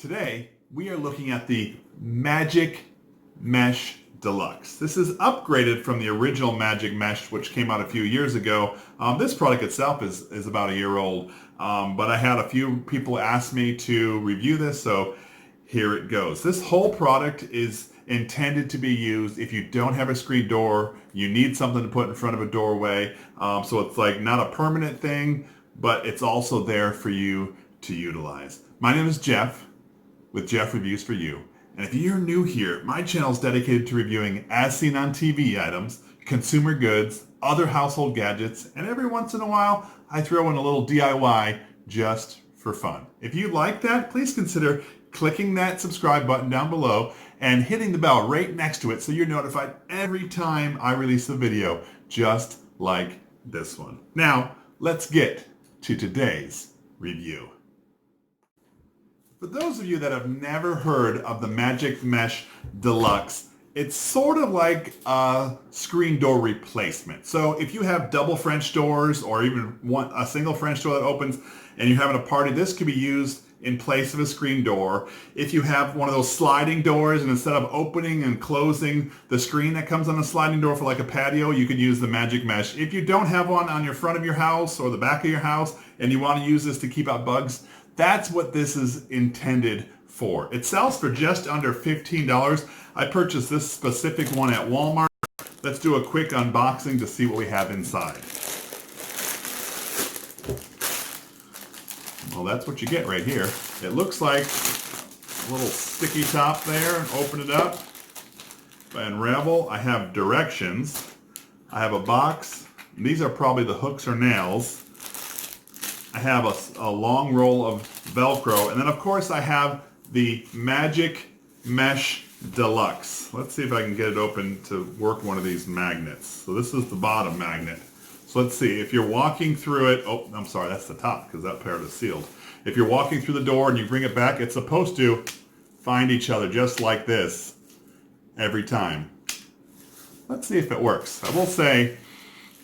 Today, we are looking at the Magic Mesh Deluxe. This is upgraded from the original Magic Mesh, which came out a few years ago. This product itself is about a year old, but I had a few people ask me to review this, so here it goes. This whole product is intended to be used if you don't have a screen door, you need something to put in front of a doorway, so it's like not a permanent thing, but it's also there for you to utilize. My name is Jeff with Jeff Reviews for You. And if you're new here, my channel is dedicated to reviewing as seen on TV items, consumer goods, other household gadgets, and every once in a while, I throw in a little DIY just for fun. If you like that, please consider clicking that subscribe button down below and hitting the bell right next to it so you're notified every time I release a video, just like this one. Now, let's get to today's review. For those of you that have never heard of the Magic Mesh Deluxe, it's sort of like a screen door replacement. So if you have double French doors or even a single French door that opens and you're having a party, this could be used in place of a screen door. If you have one of those sliding doors and instead of opening and closing the screen that comes on the sliding door for like a patio, you could use the Magic Mesh. If you don't have one on your front of your house or the back of your house and you want to use this to keep out bugs, that's what this is intended for. It sells for just under $15. I purchased this specific one at Walmart. Let's do a quick unboxing to see what we have inside. Well, that's what you get right here. It looks like a little sticky top there. Open it up. If I unravel, I have directions. I have a box. These are probably the hooks or nails. I have a long roll of Velcro, and then of course I have the Magic Mesh Deluxe. Let's see if I can get it open to work one of these magnets. So this is the bottom magnet. So let's see, if you're walking through it, oh, I'm sorry, that's the top because that part is sealed. If you're walking through the door and you bring it back, it's supposed to find each other just like this every time. Let's see if it works. I will say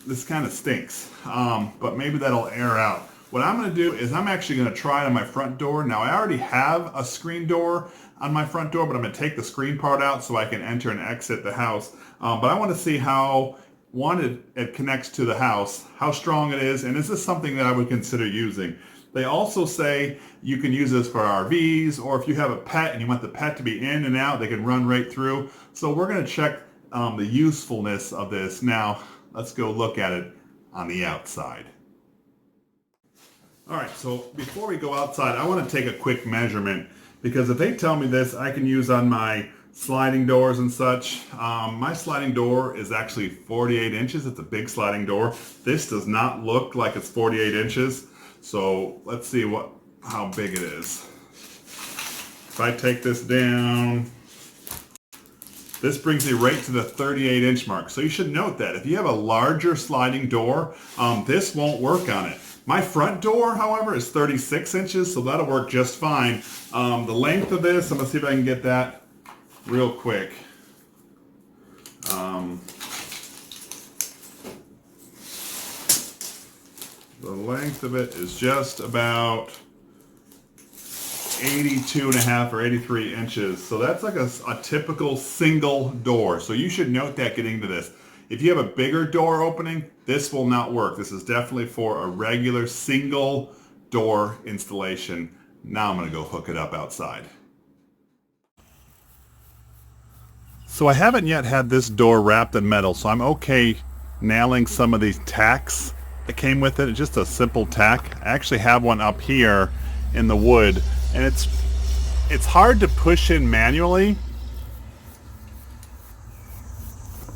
this kind of stinks, but maybe that'll air out. What I'm going to do is I'm actually going to try it on my front door. Now I already have a screen door on my front door, but I'm going to take the screen part out so I can enter and exit the house. But I want to see how, one, it connects to the house, how strong it is, and is this something that I would consider using? They also say you can use this for RVs, or if you have a pet and you want the pet to be in and out, they can run right through. So we're going to check the usefulness of this. Now let's go look at it on the outside. All right, so before we go outside, I want to take a quick measurement because if they tell me this, I can use on my sliding doors and such. My sliding door is actually 48 inches. It's a big sliding door. This does not look like it's 48 inches. So let's see how big it is. If I take this down, this brings me right to the 38 inch mark. So you should note that if you have a larger sliding door, this won't work on it. My front door, however, is 36 inches, so that'll work just fine. The length of this, I'm going to see if I can get that real quick. The length of it is just about 82.5 or 83 inches. So that's like a typical single door. So you should note that getting into this. If you have a bigger door opening, this will not work. This is definitely for a regular single door installation. Now I'm going to go hook it up outside. So I haven't yet had this door wrapped in metal, so I'm okay nailing some of these tacks that came with it. It's just a simple tack. I actually have one up here in the wood, and it's hard to push in manually.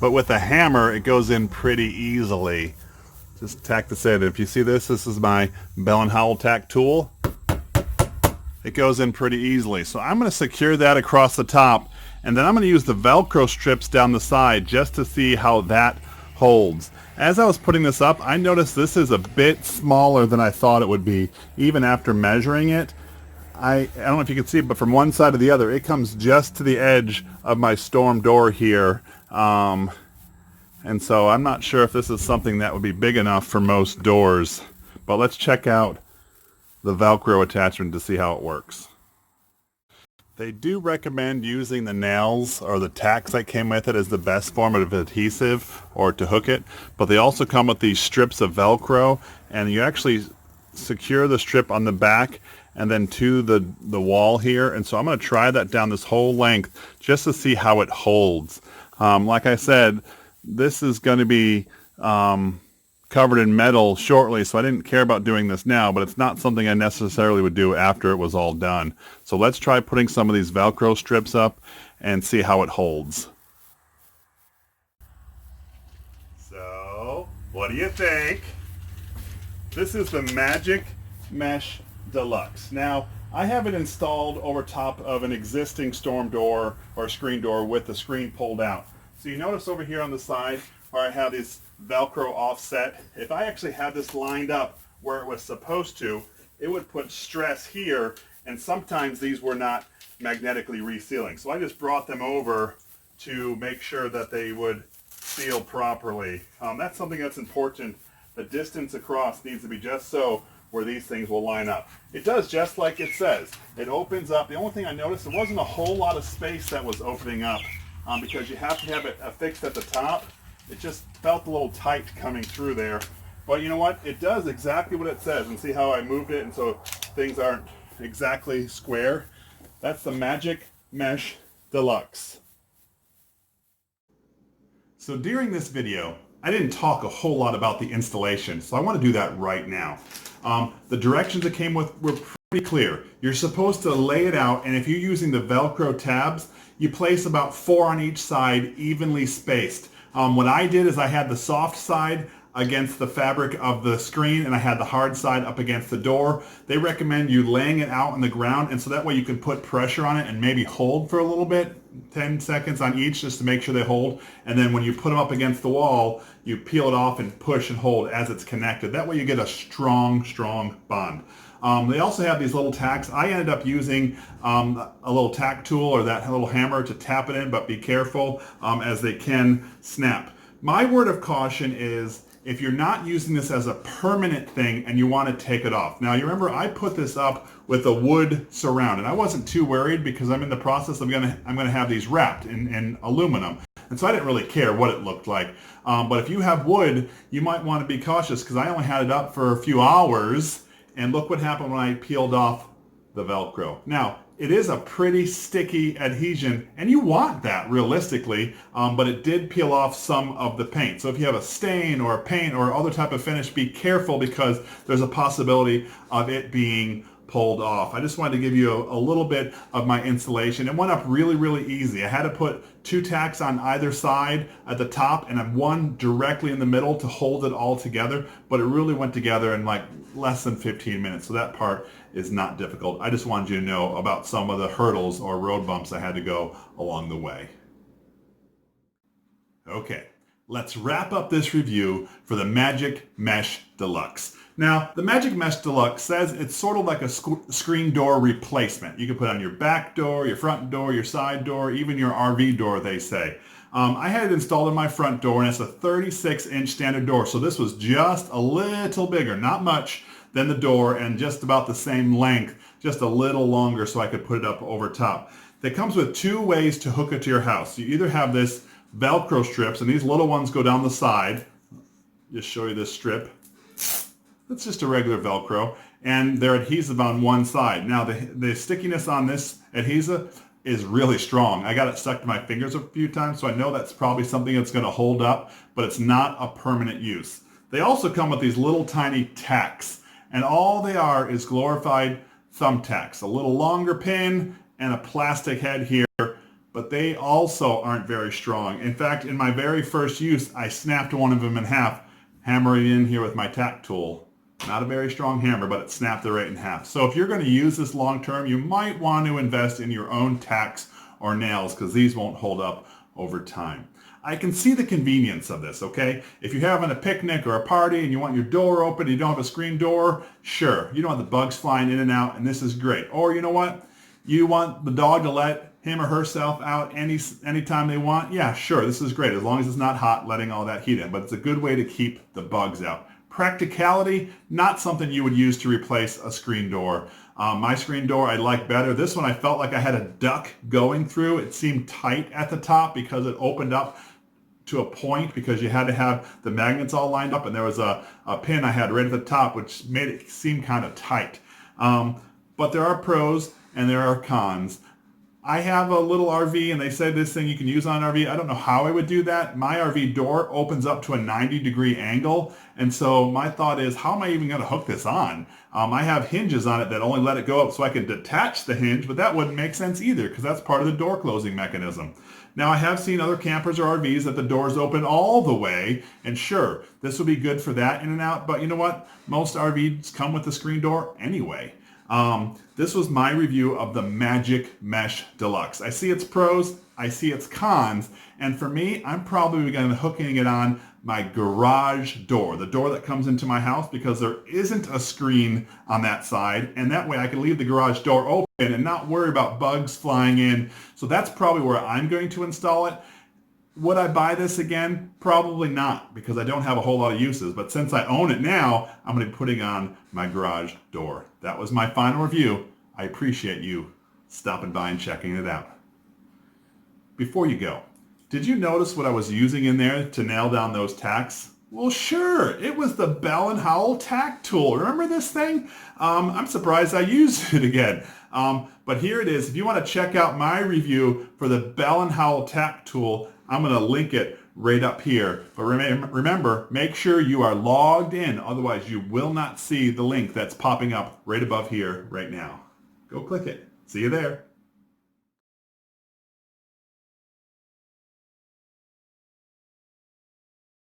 But with a hammer, it goes in pretty easily. Just tack this in. If you see this is my Bell & Howell tack tool. It goes in pretty easily. So I'm going to secure that across the top, and then I'm going to use the Velcro strips down the side just to see how that holds. As I was putting this up, I noticed this is a bit smaller than I thought it would be, even after measuring it. I don't know if you can see it, but from one side to the other, it comes just to the edge of my storm door here. And so I'm not sure if this is something that would be big enough for most doors, but let's check out the Velcro attachment to see how it works. They do recommend using the nails or the tacks that came with it as the best form of adhesive or to hook it, but they also come with these strips of Velcro, and you actually secure the strip on the back and then to the wall here. And so I'm going to try that down this whole length just to see how it holds. Like I said, this is going to be covered in metal shortly, so I didn't care about doing this now, but it's not something I necessarily would do after it was all done. So let's try putting some of these Velcro strips up and see how it holds. So, what do you think? This is the Magic Mesh Deluxe. Now, I have it installed over top of an existing storm door or screen door with the screen pulled out. So you notice over here on the side where I have this Velcro offset, if I actually had this lined up where it was supposed to, it would put stress here, and sometimes these were not magnetically resealing. So I just brought them over to make sure that they would seal properly. That's something that's important. The distance across needs to be just so where these things will line up. It does just like it says. It opens up. The only thing I noticed, there wasn't a whole lot of space that was opening up because you have to have it affixed at the top. It just felt a little tight coming through there. But you know what? It does exactly what it says. And see how I moved it and so things aren't exactly square? That's the Magic Mesh Deluxe. So during this video, I didn't talk a whole lot about the installation, so I want to do that right now. The directions it came with were pretty clear. You're supposed to lay it out, and if you're using the Velcro tabs, you place about 4 on each side, evenly spaced. What I did is I had the soft side against the fabric of the screen and I had the hard side up against the door. They recommend you laying it out on the ground, and so that way you can put pressure on it and maybe hold for a little bit, 10 seconds on each just to make sure they hold. And then when you put them up against the wall, you peel it off and push and hold as it's connected. That way you get a strong bond. They also have these little tacks. I ended up using a little tack tool or that little hammer to tap it in, but be careful as they can snap. My word of caution is if you're not using this as a permanent thing and you want to take it off. Now you remember I put this up with a wood surround, and I wasn't too worried because I'm in the process of I'm gonna have these wrapped in aluminum. And so I didn't really care what it looked like. But if you have wood, you might want to be cautious because I only had it up for a few hours. And look what happened when I peeled off the Velcro. Now, it is a pretty sticky adhesion, and you want that realistically, but it did peel off some of the paint. So if you have a stain or a paint or other type of finish, be careful because there's a possibility of it being pulled off. I just wanted to give you a little bit of my installation. It went up really easy. I had to put 2 tacks on either side at the top and 1 directly in the middle to hold it all together, but it really went together in like less than 15 minutes. So that part is not difficult. I just wanted you to know about some of the hurdles or road bumps I had to go along the way. Okay, let's wrap up this review for the Magic Mesh Deluxe. Now, the Magic Mesh Deluxe says it's sort of like a screen door replacement. You can put it on your back door, your front door, your side door, even your RV door, they say. I had it installed in my front door, and it's a 36-inch standard door, so this was just a little bigger, not much, than the door, and just about the same length, just a little longer so I could put it up over top. It comes with 2 ways to hook it to your house. You either have this Velcro strips, and these little ones go down the side. Just show you this strip. It's just a regular Velcro, and they're adhesive on one side. Now, the stickiness on this adhesive is really strong. I got it stuck to my fingers a few times, so I know that's probably something that's going to hold up, but it's not a permanent use. They also come with these little tiny tacks, and all they are is glorified thumbtacks. A little longer pin and a plastic head here, but they also aren't very strong. In fact, in my very first use, I snapped one of them in half, hammering it in here with my tack tool. Not a very strong hammer, but it snapped it right in half. So if you're going to use this long term, you might want to invest in your own tacks or nails because these won't hold up over time. I can see the convenience of this, okay? If you're having a picnic or a party and you want your door open, you don't have a screen door, sure. You don't want the bugs flying in and out, and this is great. Or you know what? You want the dog to let him or herself out anytime they want? Yeah, sure, this is great. As long as it's not hot, letting all that heat in. But it's a good way to keep the bugs out. Practicality, not something you would use to replace a screen door My screen door I like better. This one I felt like I had a duct going through. It seemed tight at the top because it opened up to a point because you had to have the magnets all lined up, and there was a pin I had right at the top which made it seem kind of tight. But there are pros and there are cons. I have a little RV and they say this thing you can use on an RV. I don't know how I would do that. My RV door opens up to a 90-degree angle, and so my thought is, how am I even going to hook this on? I have hinges on it that only let it go up so I could detach the hinge, but that wouldn't make sense either because that's part of the door closing mechanism. Now, I have seen other campers or RVs that the doors open all the way, and sure, this would be good for that in and out, but you know what? Most RVs come with the screen door anyway. This was my review of the Magic Mesh Deluxe. I see its pros, I see its cons, and for me, I'm probably going to be hooking it on my garage door, the door that comes into my house, because there isn't a screen on that side, and that way I can leave the garage door open and not worry about bugs flying in. So that's probably where I'm going to install it. Would I buy this again? Probably not, because I don't have a whole lot of uses. But since I own it now, I'm going to be putting on my garage door. That was my final review. I appreciate you stopping by and checking it out. Before you go, did you notice what I was using in there to nail down those tacks? Well, sure. It was the Bell & Howell tack tool. Remember this thing? I'm surprised I used it again. But here it is. If you want to check out my review for the Bell & Howell tack tool, I'm going to link it right up here. But remember, make sure you are logged in. Otherwise, you will not see the link that's popping up right above here right now. Go click it. See you there.